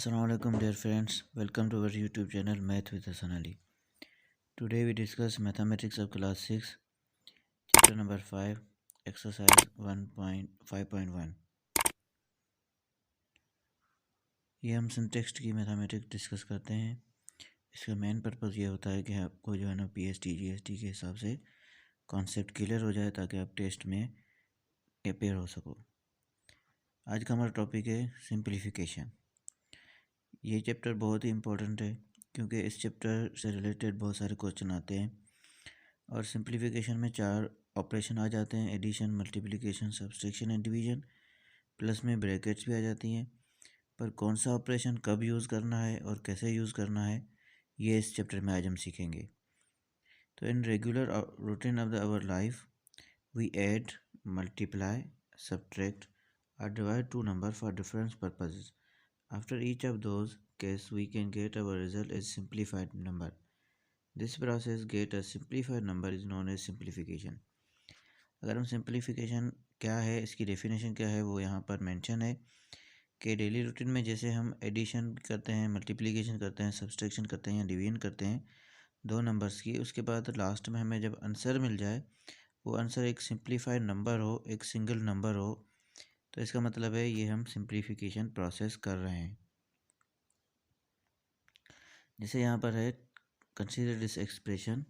Assalamu alaikum dear friends, welcome to our YouTube channel Math with Hasan Ali. Today we discuss mathematics of class 6, chapter number 5, exercise 1.5.1. ये हम सिंटेक्स्ट की mathematics discuss करते हैं। इसका main purpose ये होता है कि आपको जो है ना PST GST के हिसाब से कॉन्सेप्ट क्लियर हो जाए ताकि आप टेस्ट में अपेयर हो सको। आज का हमारा टॉपिक है सिंप्लीफिकेशन। ये चैप्टर बहुत ही इम्पोर्टेंट है क्योंकि इस चैप्टर से रिलेटेड बहुत सारे क्वेश्चन आते हैं और सिंप्लीफिकेशन में 4 ऑपरेशन आ जाते हैं: addition, multiplication, subtraction and division, plus में ब्रैकेट्स भी आ जाती हैं। पर कौन सा ऑपरेशन कब यूज़ करना है और कैसे यूज़ करना है ये इस चैप्टर में आज हम सीखेंगे। तो इन regular routine of our life we add, multiply, subtract और divide two number for different purposes. After each of those case we can get our result as simplified number. This process get a simplified number is known as simplification. अगर हम simplification क्या है, इसकी definition क्या है, वो यहाँ पर मेंशन है कि डेली रूटीन में जैसे हम एडिशन करते हैं, मल्टीप्लिकेशन करते हैं, सब्सट्रैक्शन करते हैं या डिवीजन करते हैं दो नंबर्स की, उसके बाद लास्ट में हमें जब आंसर मिल जाए वो आंसर एक सिंप्लीफाइड नंबर हो, एक सिंगल नंबर हो, तो इसका मतलब है ये हम सिंप्लीफिकेशन प्रोसेस कर रहे हैं। जैसे यहाँ पर है, consider this expression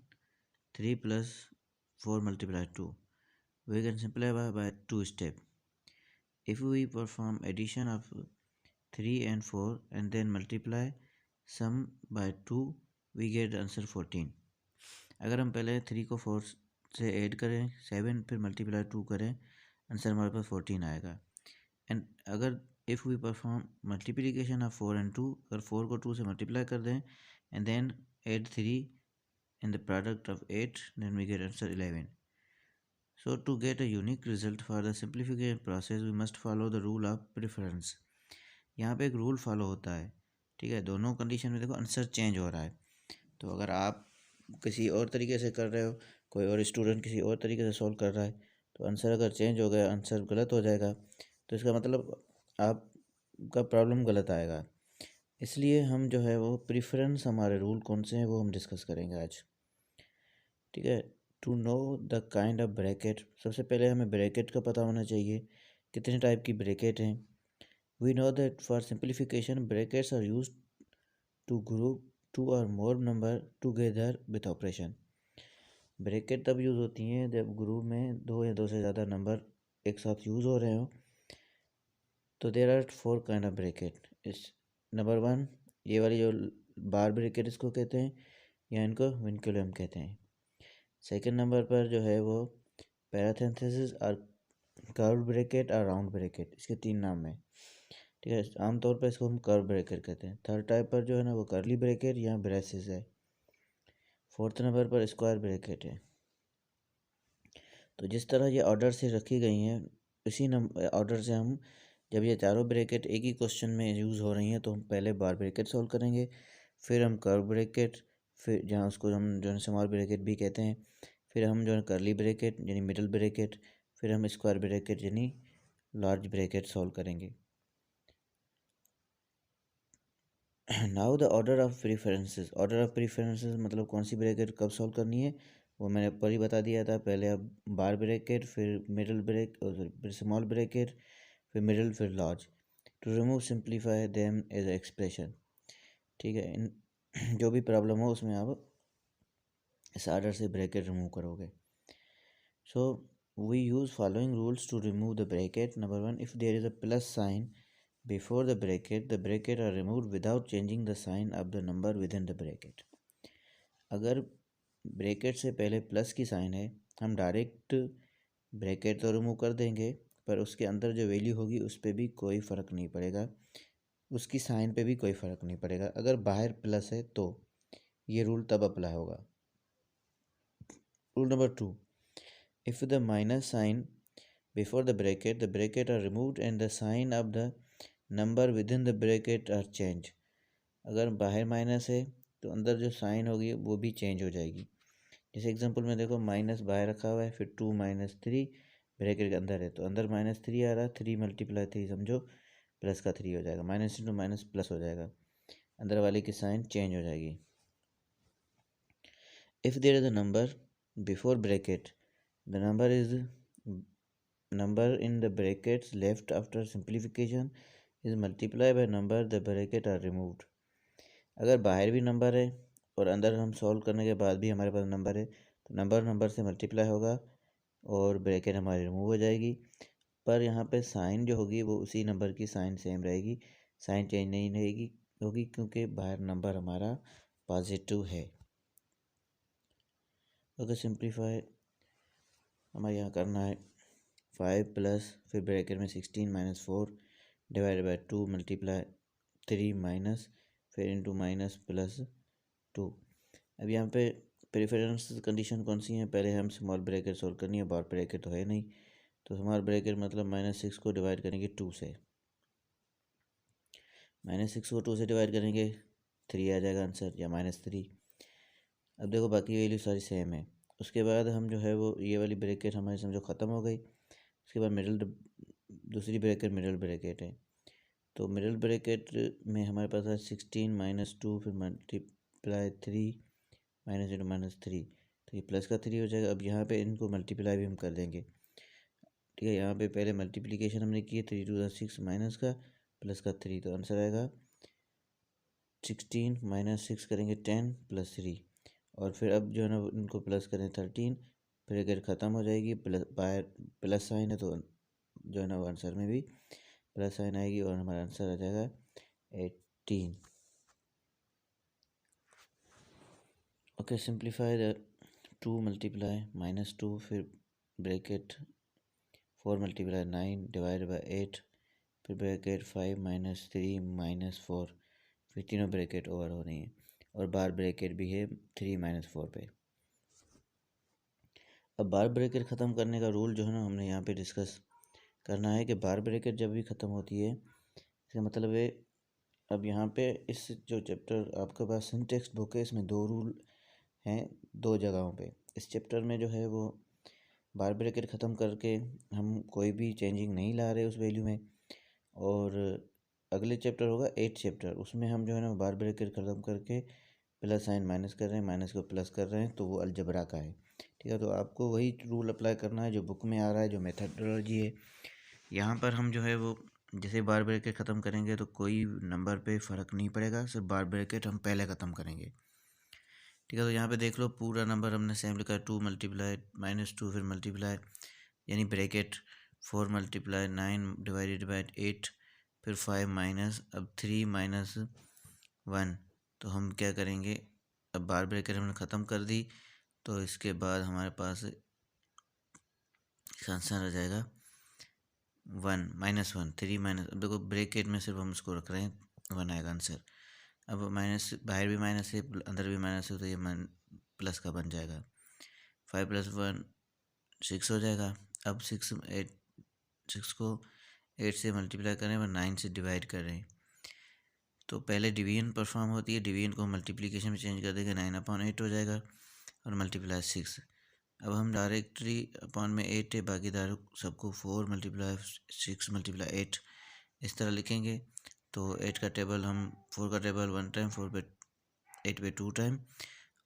3 + 4 × 2. We can simplify by 2 steps. If we perform addition of 3 and 4 and then multiply sum by 2, we get the answer 14. अगर हम पहले 3 को 4 से ऐड करें, 7 फिर मल्टीप्लाई 2 करें, आंसर हमारे पास 14 आएगा. एंड अगर if we perform multiplication of 4 and 2, अगर 4 को 2 से मल्टीप्लाई कर दें and then add 3 in the product of 8, then we get answer 11. So to get a unique result for the simplification process we must follow the rule of preference. यहाँ पे एक rule follow होता है, ठीक है। दोनों कंडीशन में देखो आंसर चेंज हो रहा है, तो अगर आप किसी और तरीके से कर रहे हो, कोई और स्टूडेंट किसी और तरीके से सॉल्व कर रहा है, तो आंसर अगर चेंज हो गया, आंसर गलत हो जाएगा, तो इसका मतलब आपका प्रॉब्लम गलत आएगा। इसलिए हम जो है वो प्रिफरेंस, हमारे रूल कौन से हैं वो हम डिस्कस करेंगे आज, ठीक है। To know the kind of bracket, सबसे पहले हमें ब्रैकेट का पता होना चाहिए, कितने टाइप की ब्रैकेट हैं। We know that for simplification brackets are use to group 2 or more number together with operation. Bracket तब यूज़ होती हैं जब ग्रुप में 2 या 2 से ज़्यादा नंबर एक साथ यूज़ हो रहे हो. तो there are 4 kind of bracket. इस नंबर 1, ये वाली जो बार ब्रैकेट इसको कहते हैं, या इनको विनकुलम कहते हैं. सेकेंड नंबर पर जो है वो पैराथेसिस और कर्व ब्रैकेट और राउंड ब्रैकेट, इसके 3 नाम हैं, ठीक है। आमतौर पर इसको हम कर्व ब्रैकेट कहते हैं. थर्ड टाइप पर जो है ना वो कर्ली ब्रैकेट या ब्रेसेस है. फोर्थ नंबर पर स्क्वायर ब्रैकेट है. तो जिस तरह ये ऑर्डर से रखी गई हैं, इसी ऑर्डर से हम, जब ये चारों ब्रैकेट एक ही क्वेश्चन में यूज़ हो रही हैं, तो हम पहले बार ब्रैकेट सॉल्व करेंगे, फिर हम कर्व ब्रैकेट, फिर जहाँ उसको हम जो है स्मॉल ब्रैकेट भी कहते हैं, फिर हम जो है कर्ली ब्रैकेट यानी मिडल ब्रैकेट, फिर हम स्क्वायर ब्रैकेट यानी लार्ज ब्रैकेट सॉल्व करेंगे. Now the order of preferences. Order of preferences मतलब कौन सी ब्रैकेट कब सॉल्व करनी है वो मैंने ऊपर ही बता दिया था. पहले अब बार ब्रैकेट, फिर मिडल ब्रेक, फिर स्मॉल ब्रैकेट, फिर मिडल, फिर large. To remove simplify them as expression, ठीक है। इन जो भी प्रॉब्लम हो उसमें आप इस ऑर्डर से ब्रैकेट रिमूव करोगे. So we use following rules to remove the bracket. Number 1, if there is a plus sign before the bracket are removed without changing the sign of the number within the bracket. अगर bracket से पहले plus की sign है, हम direct bracket तो remove कर देंगे, पर उसके अंदर जो वैल्यू होगी उस पर भी कोई फ़र्क नहीं पड़ेगा, उसकी साइन पे भी कोई फ़र्क नहीं पड़ेगा. अगर बाहर प्लस है तो ये रूल तब अप्लाई होगा. Rule number 2, if the minus sign before the bracket are removed and the sign of the number within the bracket are change. अगर बाहर माइनस है तो अंदर जो साइन होगी वो भी चेंज हो जाएगी. जैसे एग्जांपल में देखो, माइनस बाहर रखा हुआ है, फिर 2 - 3 ब्रैकेट के अंदर है, तो अंदर -3 आ रहा है. 3 × 3 समझो प्लस का 3 हो जाएगा, माइनस इंटू माइनस प्लस हो जाएगा, अंदर वाले की साइन चेंज हो जाएगी। If there is a number before bracket, the number in the brackets left after simplification is multiplied by number the bracket are removed। अगर बाहर भी नंबर है और अंदर हम सॉल्व करने के बाद भी हमारे पास नंबर है तो नंबर से मल्टीप्लाई होगा और ब्रैकेट हमारी रिमूव हो जाएगी। पर यहाँ पे साइन जो होगी वो उसी नंबर की साइन सेम रहेगी, साइन चेंज नहीं रहेगी होगी क्योंकि बाहर नंबर हमारा पॉजिटिव है। अगर सिंप्लीफाई हमारे यहाँ करना है 5 प्लस फिर ब्रैकेट में 16 minus 4 divided by 2 multiply 3 minus फिर इंटू माइनस प्लस 2। अब यहाँ पे प्रेफरेंस कंडीशन कौन सी है, पहले हम स्मॉल ब्रैकेट सॉल्व करनी है, बार ब्रैकेट तो है नहीं, तो स्मॉल ब्रैकेट मतलब -6 को डिवाइड करेंगे 2 से, -6 को 2 से डिवाइड करेंगे 3 आ जाएगा आंसर या -3। अब देखो बाकी वैल्यू सारी सेम है। उसके बाद हम जो है वो ये वाली ब्रैकेट हमारी समझो ख़त्म हो गई। उसके बाद दूसरी ब्रैकेट मिडिल ब्रैकेट है, तो मिडिल ब्रैकेट में हमारे पास है 16 माइनस 2 फिर मल्टीप्लाई 3 माइनस इंटू माइनस 3, तो ये प्लस का 3 हो जाएगा। अब यहाँ पे इनको मल्टीप्लाई भी हम कर देंगे, ठीक है। यहाँ पे पहले मल्टीप्लिकेशन हमने की है 3 टू 6 माइनस का प्लस का 3, तो आंसर आएगा 16 माइनस 6 करेंगे 10 प्लस 3, और फिर अब जो है ना इनको प्लस करें 13, ब्रैकेट ख़त्म हो जाएगी, प्लस साइन है तो जो है ना वो आंसर में भी प्लस साइन आएगी और हमारा आंसर आ जाएगा 18। ओके, सिंप्लीफाई द 2 मल्टीप्लाई -2 फिर ब्रैकेट 4 मल्टीप्लाई 9 डिवाइड बाई 8 फिर ब्रैकेट 5 माइनस 3 माइनस 4, फिर तीनों ब्रैकेट ओवर हो रही हैं और बार ब्रैकेट भी है 3 माइनस 4 पे। अब बार ब्रैकेट ख़त्म करने का रूल जो है ना हमने यहाँ पे डिस्कस करना है कि बार ब्रैकेट जब भी ख़त्म होती है इसका मतलब है, अब यहाँ पे इस जो चैप्टर आपके पास सिंटेक्स बुक है इसमें 2 रूल हैं 2 जगहों पे। इस चैप्टर में जो है वो बार ब्रैकेट ख़त्म करके हम कोई भी चेंजिंग नहीं ला रहे उस वैल्यू में, और अगले चैप्टर होगा 8 चैप्टर, उसमें हम जो है ना बार ब्रैकेट ख़त्म करके प्लस साइन माइनस कर रहे हैं, माइनस को प्लस कर रहे हैं, तो वो अलजबरा का है, ठीक है। तो आपको वही रूल अप्लाई करना है जो बुक में आ रहा है, जो मेथडोलॉजी है। यहाँ पर हम जो है वो जैसे बार ब्रैकेट ख़त्म करेंगे तो कोई नंबर पे फ़र्क नहीं पड़ेगा, सिर्फ बार ब्रैकेट हम पहले ख़त्म करेंगे, ठीक है। तो यहाँ पे देख लो पूरा नंबर हमने सेम लिखा है, 2 मल्टीप्लाई -2 फिर मल्टीप्लाई यानी ब्रैकेट 4 मल्टीप्लाई 9 डिवाइडेड बाई 8 फिर 5 माइनस अब 3 माइनस 1, तो हम क्या करेंगे, अब बार ब्रैकेट हमने ख़त्म कर दी, तो इसके बाद हमारे पास आंसर आ जाएगा 1 -1 3 माइनस, अब देखो ब्रैकेट में सिर्फ हम इसको रख रहे हैं 1 आएगा आंसर। अब माइनस बाहर भी माइनस है अंदर भी माइनस है तो ये प्लस का बन जाएगा, 5 + 1 6 हो जाएगा। अब 6 को 8 से मल्टीप्लाई करें और 9 से डिवाइड कर रहे हैं, तो पहले डिवीजन परफॉर्म होती है, डिवीजन को मल्टीप्लिकेशन में चेंज कर देंगे 9/8 हो जाएगा और मल्टीप्लाई 6। अब हम डायरेक्टली अपॉन में 8 है, बाकी दार सबको 4 मल्टीप्लाई 6 मल्टीप्लाई 8 इस तरह लिखेंगे। तो 8 का टेबल हम 4 का टेबल 1 टाइम, 4 पे 8 पे 2 टाइम,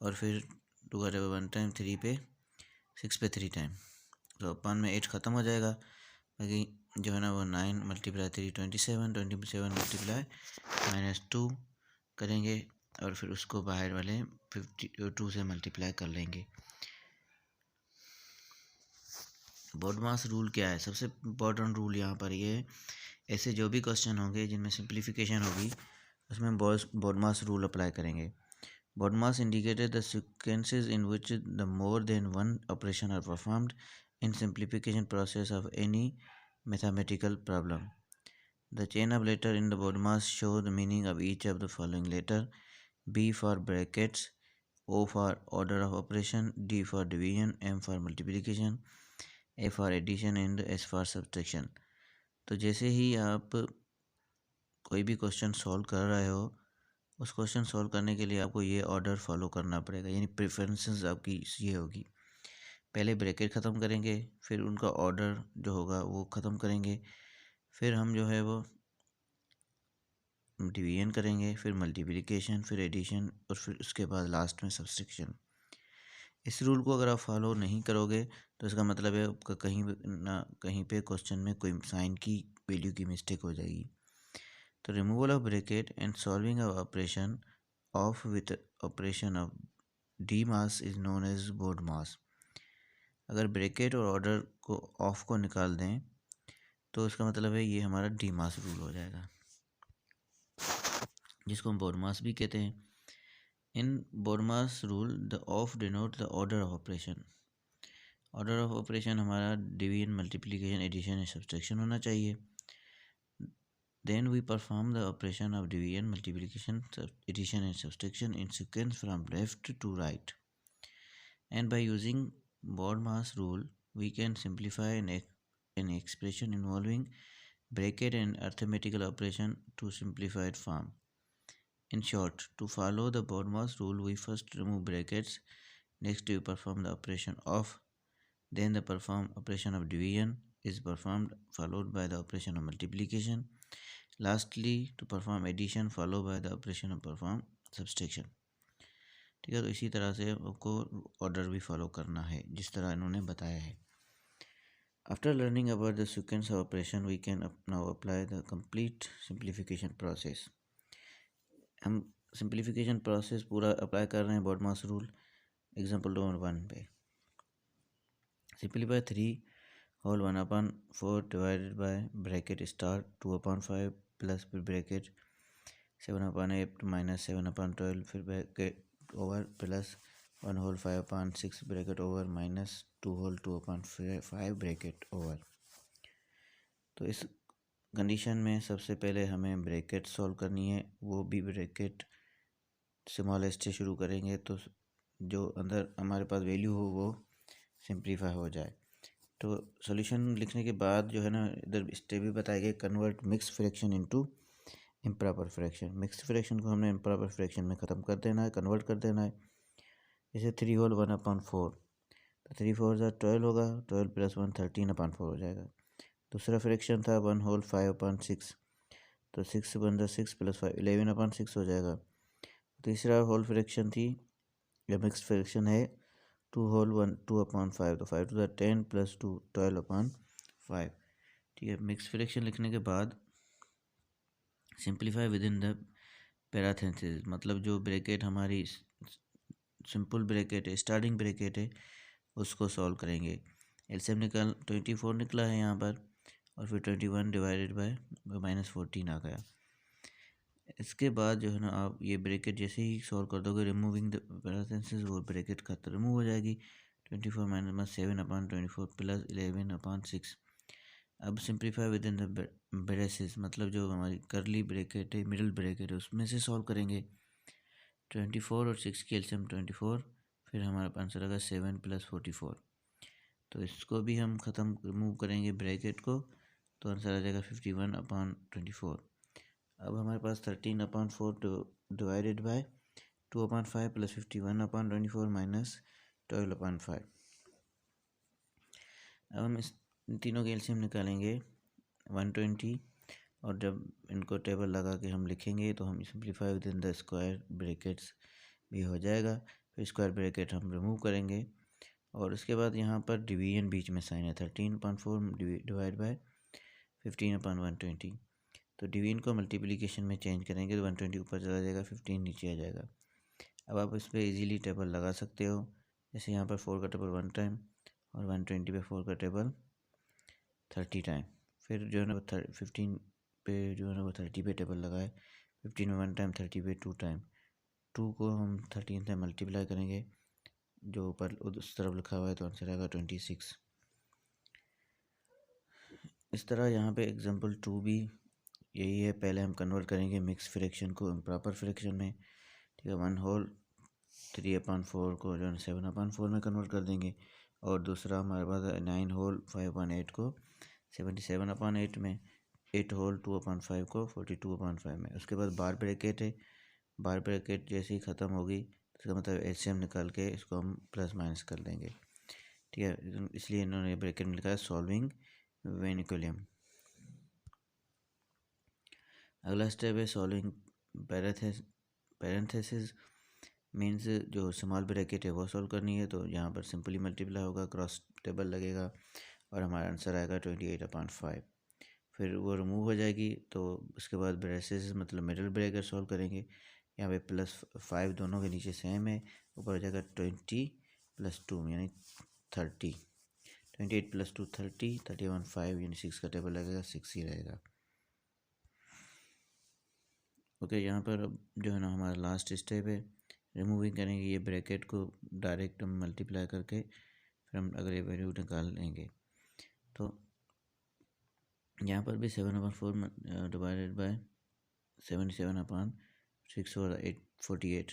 और फिर 2 का टेबल 1 टाइम, 3 पे 6 पे 3 टाइम, तो अपॉन में 8 ख़त्म हो जाएगा। बाकी जो है ना वो 9 मल्टीप्लाई 3 27 मल्टीप्लाई -2 करेंगे और फिर उसको बाहर वाले 52 से मल्टीप्लाई कर लेंगे। बॉडमास रूल क्या है, सबसे इम्पोर्टेंट रूल यहाँ पर ये है, ऐसे जो भी क्वेश्चन होंगे जिनमें सिंप्लीफिकेशन होगी उसमें बॉडमास रूल अप्लाई करेंगे। BODMAS indicated the sequences in which the more than one operation are performed in simplification process of any mathematical problem. The chain of letter in the BODMAS show the meaning of each of the following letter: B for brackets, O for order of operation, D for division, M for multiplication, A for addition and S for subtraction। तो जैसे ही आप कोई भी question solve कर रहे हो उस question solve करने के लिए आपको ये ऑर्डर फॉलो करना पड़ेगा, यानी प्रेफरेंसेस आपकी ये होगी, पहले ब्रैकेट ख़त्म करेंगे, फिर उनका ऑर्डर जो होगा वो ख़त्म करेंगे, फिर हम जो है वो डिवीजन करेंगे, फिर मल्टीप्लिकेशन, फिर एडिशन और फिर उसके बाद लास्ट में सब्सट्रैक्शन। इस रूल को अगर आप फॉलो नहीं करोगे तो इसका मतलब है आपका कहीं पे क्वेश्चन में कोई साइन की वैल्यू की मिस्टेक हो जाएगी। तो removal of bracket and solving of operation of with operation of DMAS is known as BODMAS. अगर ब्रैकेट और ऑर्डर को ऑफ को निकाल दें तो इसका मतलब है ये हमारा डी मास रूल हो जाएगा, जिसको हम बोर्ड मास भी कहते हैं। इन board mass rule the of denote the order of operation. Order of operation हमारा डिवीजन, मल्टीप्लिकेशन, एडिशन या सब्सट्रैक्शन होना चाहिए। Then we perform the operation of division, multiplication, addition and subtraction in sequence from left to right. And by using BODMAS rule, we can simplify an expression involving bracket and arithmetical operation to simplified form. In short, to follow the BODMAS rule, we first remove brackets, next we perform the operation of, then the perform operation of division is performed, followed by the operation of multiplication. Lastly, to perform addition followed by the operation of perform subtraction। ठीक है, तो इसी तरह से आपको order भी follow करना है जिस तरह इन्होंने बताया है। After learning about the sequence of operation we can now apply the complete simplification process. हम सिंप्लीफिकेशन प्रोसेस पूरा अप्लाई कर रहे हैं BODMAS रूल। एग्जाम्पल नंबर 1 पे simplify 3 whole 1/4 divided by bracket star 2/5 plus फिर ब्रैकेट 7/8 माइनस 7/12 फिर bracket over plus 1 whole 5/6 bracket over minus 2 whole 2/5 bracket over. तो इस कंडीशन में सबसे पहले हमें ब्रैकेट सॉल्व करनी है, वो भी ब्रैकेट स्मॉल एस से शुरू करेंगे तो जो अंदर हमारे पास वैल्यू हो वो सिंप्लीफाई हो जाए। तो सॉल्यूशन लिखने के बाद जो है ना इधर स्टेप भी बताए गए, convert mix fraction into improper fraction. Mix fraction को हमने इम्प्रॉपर फ्रैक्शन में ख़त्म कर देना है, कन्वर्ट कर देना है। जैसे 3 होल 1/4 तो 3 4 12 होगा, 12 प्लस 1 13/4 हो जाएगा। दूसरा फ्रैक्शन था 1 होल 5/6 तो 6 1 6 प्लस 5 11/6 हो जाएगा। तीसरा होल फ्रैक्शन थी या मिक्स फ्रैक्शन है 2 होल 1 2/5 तो 5 to the 10 प्लस 2 12/5। ठीक है, मिक्स फ्रैक्शन लिखने के बाद सिंप्लीफाई विद इन द पैराथेसिस, मतलब जो ब्रैकेट हमारी सिंपल ब्रैकेट है, स्टार्टिंग ब्रैकेट है, उसको सॉल्व करेंगे। एलसीएम निकाल 24 निकला है यहाँ पर और फिर 21 डिवाइडेड बाय -14 आ गया। इसके बाद जो है ना आप ये ब्रैकेट जैसे ही सॉल्व कर दोगे रिमूविंग द पैराथेसिस वो ब्रैकेट खत्म रिमूव हो जाएगी। 24 माइनस 7/24 प्लस 11/6। अब simplify with in the braces, मतलब जो हमारी करली ब्रैकेट है, मिडिल ब्रैकेट है, उसमें से सॉल्व करेंगे। 24 और 6 की एलसीएम 24, फिर हमारा आंसर आएगा 7 प्लस 44। तो इसको भी हम ख़त्म रिमूव करेंगे ब्रैकेट को, तो आंसर आ जाएगा 51/24। अब हमारे पास 13/4 डिवाइडेड बाय 2/5 प्लस 51/24 माइनस 12/5। अब हम इस तीनों के एलसीएम निकालेंगे 120 और जब इनको टेबल लगा के हम लिखेंगे तो हम simplify with in the square brackets भी हो जाएगा। फिर स्क्वायर ब्रैकेट हम रिमूव करेंगे और उसके बाद यहाँ पर डिवीजन बीच में साइन है 13/4 डिवाइड बाय 15/120। तो डिवीजन को मल्टीप्लिकेशन में चेंज करेंगे तो 120 ऊपर चला जाएगा, 15 नीचे आ जाएगा। अब आप इस पर ईजीली टेबल लगा सकते हो, जैसे यहाँ पर 4 का टेबल 1 टाइम और 120 पे 4 का टेबल 30 टाइम। फिर जो है ना 15 पे जो है ना वो 30 पे टेबल लगाए, 15 में 1 टाइम, 30 पे 2 टाइम। 2 को हम 13 से मल्टीप्लाई करेंगे, जो ऊपर उस तरफ लिखा हुआ है, तो आंसर आएगा 26। इस तरह यहाँ पे एग्जांपल 2 भी यही है। पहले हम कन्वर्ट करेंगे मिक्स फ्रैक्शन को इम्प्रॉपर फ्रैक्शन में। ठीक है, 1 होल 3/4 को जो है 7/4 में कन्वर्ट कर देंगे और दूसरा हमारे पास 9 होल 5/8 को 77/8 में, 8 होल 2/5 को 42/5 में। उसके बाद बार ब्रैकेट है, बार ब्रैकेट जैसे ही ख़त्म होगी इसका मतलब एलसीएम निकाल के इसको हम प्लस माइनस कर देंगे। ठीक है, इसलिए इन्होंने ब्रैकेट में लिखा है सॉल्विंग वेन इक्विलिब्रियम। अगला स्टेप है सॉल्विंग पैरेंथेसिस मीन्स जो स्मॉल ब्रैकेट है वो सॉल्व करनी है। तो यहाँ पर सिंपली मल्टीप्लाई होगा, क्रॉस टेबल लगेगा और हमारा आंसर आएगा 28/5। फिर वो रिमूव हो जाएगी। तो उसके बाद ब्रेसेस मतलब मिडल ब्रैकेट सॉल्व करेंगे। यहाँ पे +5 दोनों के नीचे सेम है, ऊपर हो जाएगा 20 + 2 यानी 30। 28 + 2 30, 31/5 यानी 6 का टेबल लगेगा, 6 ही रहेगा। ओके, यहाँ पर अब जो है ना हमारा लास्ट स्टेप है, रिमूविंग करेंगे ये ब्रैकेट को, डायरेक्ट हम मल्टीप्लाई करके फिर हम अगले वैल्यू निकाल लेंगे। तो यहाँ पर भी 7/4 डिवाइडेड बाय 77/6 और 48।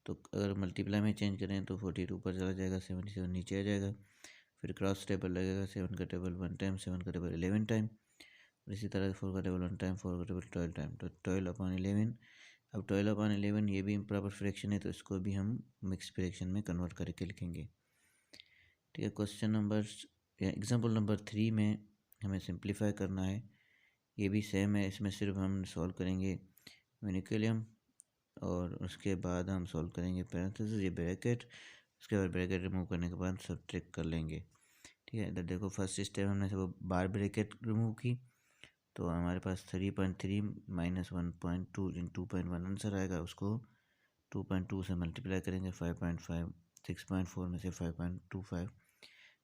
तो अगर मल्टीप्लाई में चेंज करें तो 48 ऊपर चला जाएगा, 77 नीचे आ जाएगा। फिर क्रॉस टेबल लगेगा, 7 का टेबल 1 टाइम, 7 का टेबल 11 टाइम, और इसी तरह 4 का टेबल 1 टाइम, 4 का टेबल 12 टाइम। तो 12/11। अब 12/11 ये भी इम्प्रॉपर फ्रैक्शन है, तो इसको भी हम मिक्स फ्रैक्शन में कन्वर्ट करके लिखेंगे। ठीक है, क्वेश्चन नंबर एग्जाम्पल नंबर 3 में हमें सिंप्लीफाई करना है। ये भी सेम है, इसमें सिर्फ हम सॉल्व करेंगे यूनिक्विलियम और उसके बाद हम सॉल्व करेंगे पैरेंथेसिस ये ब्रैकेट। उसके बाद ब्रैकेट रिमूव करने के बाद सब्ट्रैक्ट कर लेंगे। ठीक है, इधर देखो फर्स्ट स्टेप हमने सब बार ब्रैकेट रिमूव की, तो हमारे पास 3.3 - 1.2 इन 2.1 आंसर आएगा। उसको 2.2 से मल्टीप्लाई करेंगे, 5.5 6.4 में से 5.25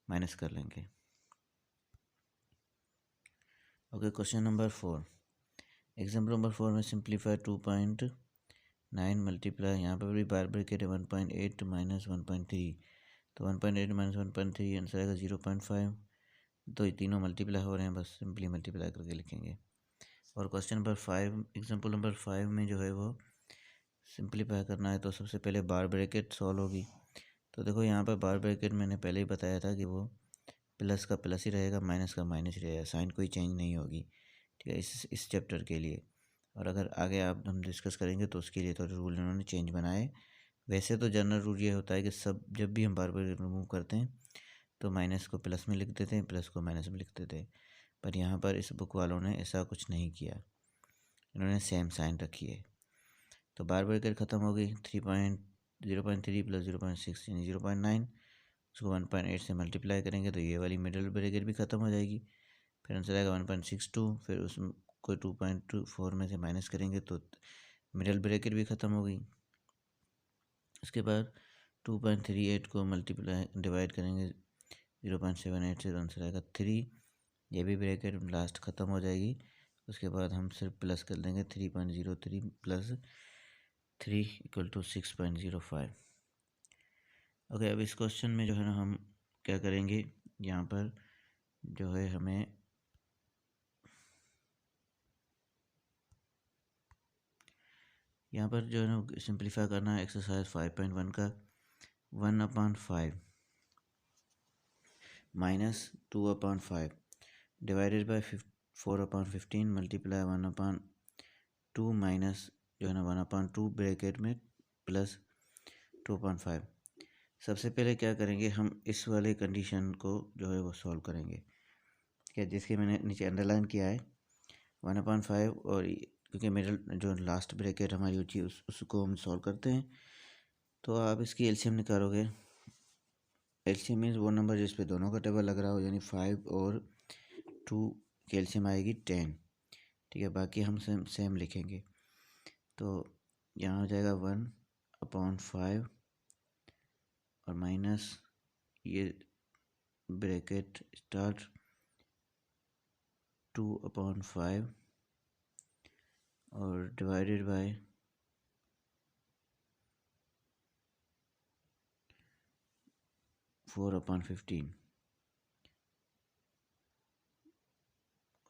माइनस कर लेंगे। Okay, question number 4। Example number 4 में सिंप्लीफाई 2.9 मल्टीप्लाई, यहाँ पर भी बार ब्रैकेट है, 1.8 - 1.3। तो 1.8 - 1.3 आंसर आएगा 0.5। तो ये तीनों मल्टीप्लाई हो रहे हैं, बस सिंपली मल्टीप्लाई करके लिखेंगे। और क्वेश्चन नंबर 5 एग्जाम्पल नंबर 5 में जो है वो सिंप्लीफाई करना है। तो सबसे पहले बार ब्रैकेट सॉल्व होगी। तो देखो यहाँ पर बार ब्रैकेट मैंने पहले ही बताया था कि वो प्लस का प्लस ही रहेगा, माइनस का माइनस ही रहेगा, साइन कोई चेंज नहीं होगी। ठीक है, इस चैप्टर के लिए। और अगर आगे आप हम डिस्कस करेंगे तो उसके लिए थोड़े रूल इन्होंने चेंज बनाए। वैसे तो जनरल रूल ये होता है कि सब जब भी हम बार ब्रैकेट रिमूव करते हैं तो माइनस को प्लस में लिख देते हैं, प्लस को माइनस में लिख देते हैं। पर यहाँ पर इस बुक वालों ने ऐसा कुछ नहीं किया, इन्होंने सेम साइन रखी है। तो बार ब्रैकेट ख़त्म हो गई, 0.3 + 0.6 यानी 0.9। उसको 1.8 से मल्टीप्लाई करेंगे तो ये वाली मिडल ब्रैकेट भी ख़त्म हो जाएगी। फिर आंसर आएगा 1.62। फिर उसको 2.4 में से माइनस करेंगे तो मिडल ब्रैकेट भी ख़त्म हो गई। उसके बाद 2.38 को मल्टीप्लाई डिवाइड करेंगे 0.78 से, तो आंसर आएगा 3। ये भी ब्रैकेट लास्ट ख़त्म हो जाएगी। उसके बाद हम सिर्फ प्लस कर देंगे, 3.03 + 3 = 6.05। ओके, अब इस क्वेश्चन में जो है ना हम क्या करेंगे, यहाँ पर जो है हमें यहाँ पर जो है ना सिंप्लीफाई करना है एक्सरसाइज 5.1 का। 1/5 - 2/5 डिवाइडेड बाय 4/15 मल्टीप्लाई 1/2 माइनस जो है ना 1/2 ब्रैकेट में प्लस 2/5। सबसे पहले क्या करेंगे, हम इस वाले कंडीशन को जो है वो सॉल्व करेंगे। क्या जिसके मैंने नीचे अंडरलाइन किया है 1/5, और क्योंकि मिडल जो लास्ट ब्रैकेट हमारी होती है उसको हम सॉल्व करते हैं। तो आप इसकी एलसीएम निकालोगे। एलसीएम मीन्स वो नंबर जिस पे दोनों का टेबल लग रहा हो, यानी 5 और 2 की एलसीएम आएगी 10। ठीक है, बाकी हम सेम लिखेंगे। तो यहाँ हो जाएगा 1/5 और माइनस ये ब्रैकेट स्टार्ट 2/5 और डिवाइडेड बाय 4/15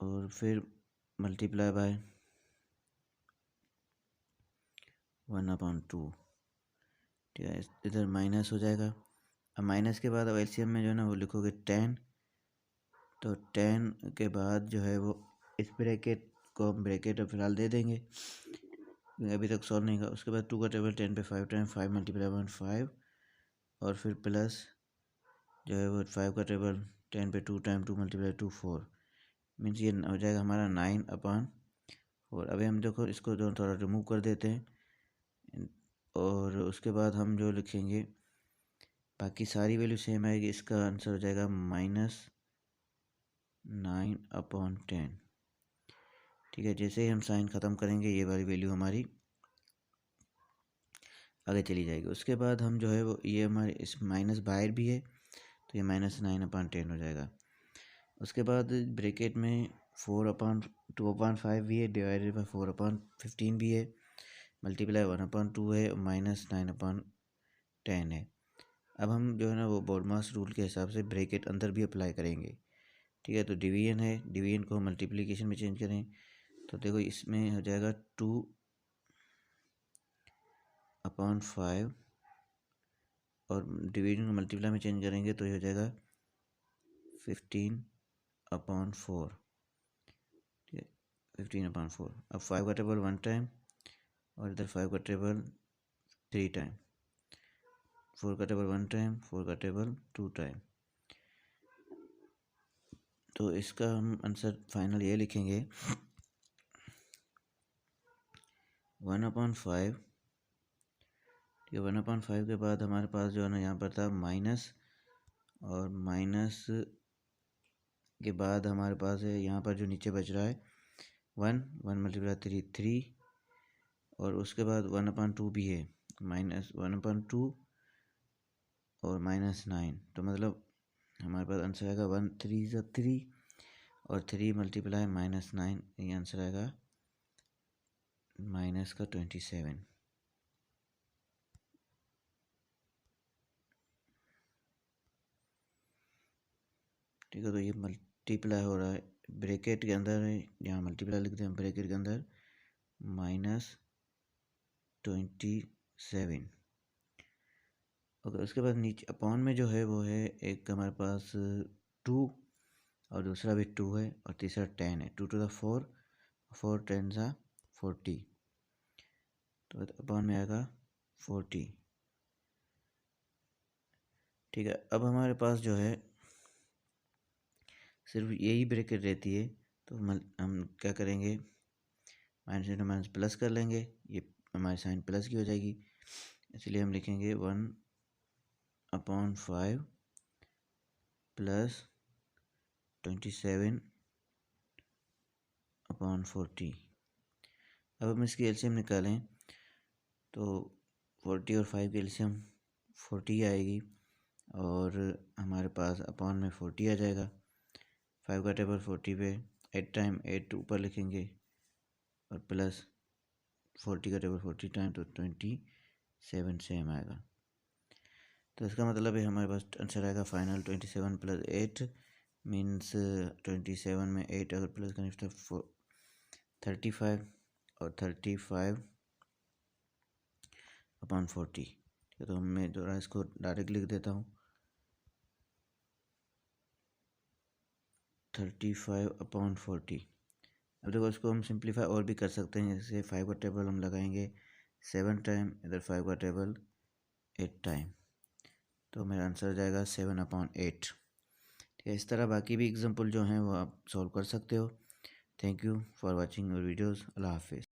और फिर मल्टीप्लाई बाय 1/2। ठीक है, इधर माइनस हो जाएगा। अब माइनस के बाद अब एलसीएम में जो है ना वो लिखोगे 10। तो 10 के बाद जो है वो इस ब्रैकेट को हम ब्रैकेट फिलहाल दे देंगे, अभी तक सॉल्व नहीं हुआ। उसके बाद 2 का टेबल 10 पे 5 टाइम, 5 × 5 और फिर प्लस जो है वो 5 का टेबल 10 पे 2 टाइम, 2 × 2 4 मीन्स ये हो जाएगा हमारा 9/2। 4। अभी हम देखो इसको जो थोड़ा रिमूव कर देते हैं और उसके बाद हम जो लिखेंगे बाकी सारी वैल्यू सेम आएगी। इसका आंसर हो जाएगा -9/10। ठीक है, जैसे ही हम साइन ख़त्म करेंगे ये वाली वैल्यू हमारी आगे चली जाएगी। उसके बाद हम जो है वो ये हमारे इस माइनस बाहर भी है तो ये -9/10 हो जाएगा। उसके बाद ब्रैकेट में 4/2/5 भी है, डिवाइडेड बाई 4/15 भी है, मल्टीप्लाई 1/2 है, -9/10 है। अब हम जो है ना वो बॉडमास रूल के हिसाब से ब्रैकेट अंदर भी अप्लाई करेंगे। ठीक है, तो डिवीजन है, डिवीजन को मल्टीप्लिकेशन में चेंज करें तो देखो इसमें हो जाएगा 2/5 और डिवीजन को मल्टीप्लाई में चेंज करेंगे तो ये हो जाएगा 15/4। ठीक है, 15/4। अब 5 का टेबल 1 टाइम और इधर 5 का टेबल 3 टाइम, 4 का टेबल 1 टाइम, 4 का टेबल 2 टाइम। तो इसका हम आंसर फाइनल ये लिखेंगे 1/5। ठीक है, 1/5 के बाद हमारे पास जो है ना यहाँ पर था माइनस, और माइनस के बाद हमारे पास है यहाँ पर जो नीचे बच रहा है 1 × 3 और उसके बाद 1/2 भी है, -1/2 और -9। तो मतलब हमारे पास आंसर आएगा 1 3 × 3 और 3 × -9, ये आंसर आएगा -27। ठीक है, तो ये मल्टीप्लाई हो रहा है ब्रैकेट के अंदर है, यहाँ मल्टीप्लाई लिखते हैं ब्रैकेट के अंदर -27। ओके, उसके बाद नीचे अपॉन में जो है वो है एक हमारे पास 2 और दूसरा भी 2 है और तीसरा 10 है। 2⁴ 4 10 40, तो अपॉन में आएगा 40। ठीक है, अब हमारे पास जो है सिर्फ यही ब्रैकेट रहती है तो हम क्या करेंगे, माइनस इंटू माइनस प्लस कर लेंगे, ये हमारी साइन प्लस की हो जाएगी, इसलिए हम लिखेंगे 1/5 प्लस 27/40। अब हम इसकी एलसीएम निकालें तो 40 और 5 की एलसीएम 40 आएगी और हमारे पास अपॉन में 40 आ जाएगा। 5 का टेबल 40 पे 8 टाइम 8 ऊपर लिखेंगे और प्लस 40 का टेबल 40 टाइम तो 27 सेम आएगा। तो इसका मतलब है हमारे पास आंसर आएगा फाइनल 27 + 8 मीन्स 27 में 8 अगर प्लस करें तो 35 और 35/40। तो मैं जो इसको डायरेक्ट लिख देता हूँ 35/40। अब देखो इसको हम सिंप्लीफाई और भी कर सकते हैं, जैसे 5 का टेबल हम लगाएंगे 7 टाइम, इधर 5 का टेबल 8 टाइम, तो मेरा आंसर आ जाएगा 7/8। ठीक है, इस तरह बाकी भी एग्जाम्पल जो हैं वो आप सॉल्व कर सकते हो। Thank you for watching your videos. अल्लाह हाफिज़।